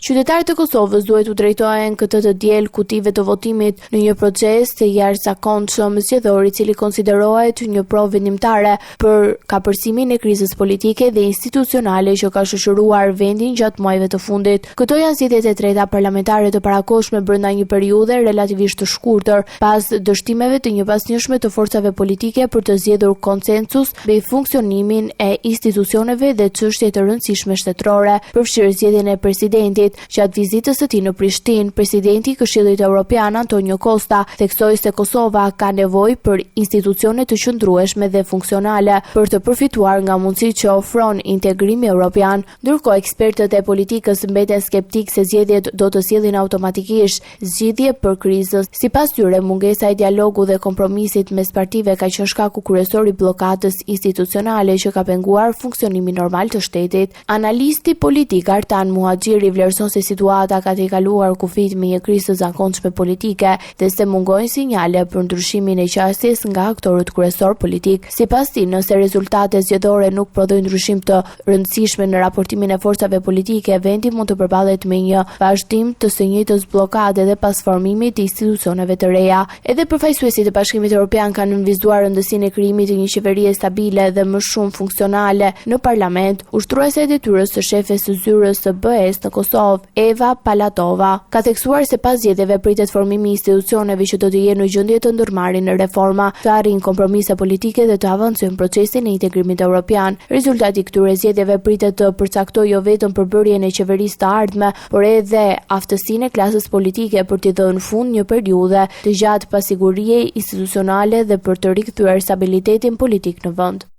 Qytetarët e Kosovës duhet u drejtohen këtë të diel kutive të votimit në një proces të jashtëzakonshëm zgjedhor i cili konsiderohet një provë vendimtare për kapërsimin e krizës politike dhe institucionale që ka shoqëruar vendin gjatë muajve të fundit. Këto janë zgjedhjet e treta parlamentare të parakohshme brenda një periudhe relativisht të shkurtër, pas dështimeve të njëpasnjëshme të forcave politike për të zgjedhur konsensus mbi funksionimin e institucioneve dhe çështje të rëndësishme shtetërore, përfshirë zgjedhjen e presidentit. Gjatë vizitës së tij në Prishtinë, presidenti i Këshillit Evropian Antonio Costa theksoi se Kosova ka nevojë për institucione të qëndrueshme dhe funksionale për të përfituar nga mundësitë që ofron integrimi evropian. Ndërkohë, ekspertët e politikës mbeten skeptik se zgjedhjet do të sjellin automatikisht zgjidhje për krizës. Sipas tyre, mungesa e dialogu dhe kompromisit mes partive ka qenë shkaku kryesor i bllokadës institucionale që ka penguar funksionimin normal të shtetit. Analisti politik Artan Muhaxhiri vlerëson se situata ka tejkaluar kufit me një krizë të zakonshme politike dhe se mungojnë sinjale për ndryshimin e qasjes nga aktorët kryesor politik. Sipas tij, nëse rezultatet zgjedhore nuk prodhojnë ndryshim të rëndësishme në raportimin e forcave politike, vendi mund të përballet me një vazhdim të së njëjtës bllokade dhe pas formimit të institucioneve të reja. Edhe përfaqësuesit e Bashkimit Evropian kanë nënvizuar rëndësinë e krijimit të një qeverie stabile dhe më shumë funksionale në parlament. Ushtruese e detyrës së shefes së zyrës së BE-s në Kosovë, Eva Palatova, ka theksuar se pas zgjedhjeve pritet formimi i institucioneve që do të jenë në gjendje të ndërmarrin në reforma, të arrijnë kompromise politike dhe të avancojnë procesin e integrimit evropian. Rezultati i këtyre zgjedhjeve pritet të përcaktojë jo vetëm përbërjen e qeverisë të ardhme, por edhe aftësinë e klasës politike për t'i dhënë fund një periudhe të gjatë pasigurie institucionale dhe për të rikthyer stabilitetin politik në vend.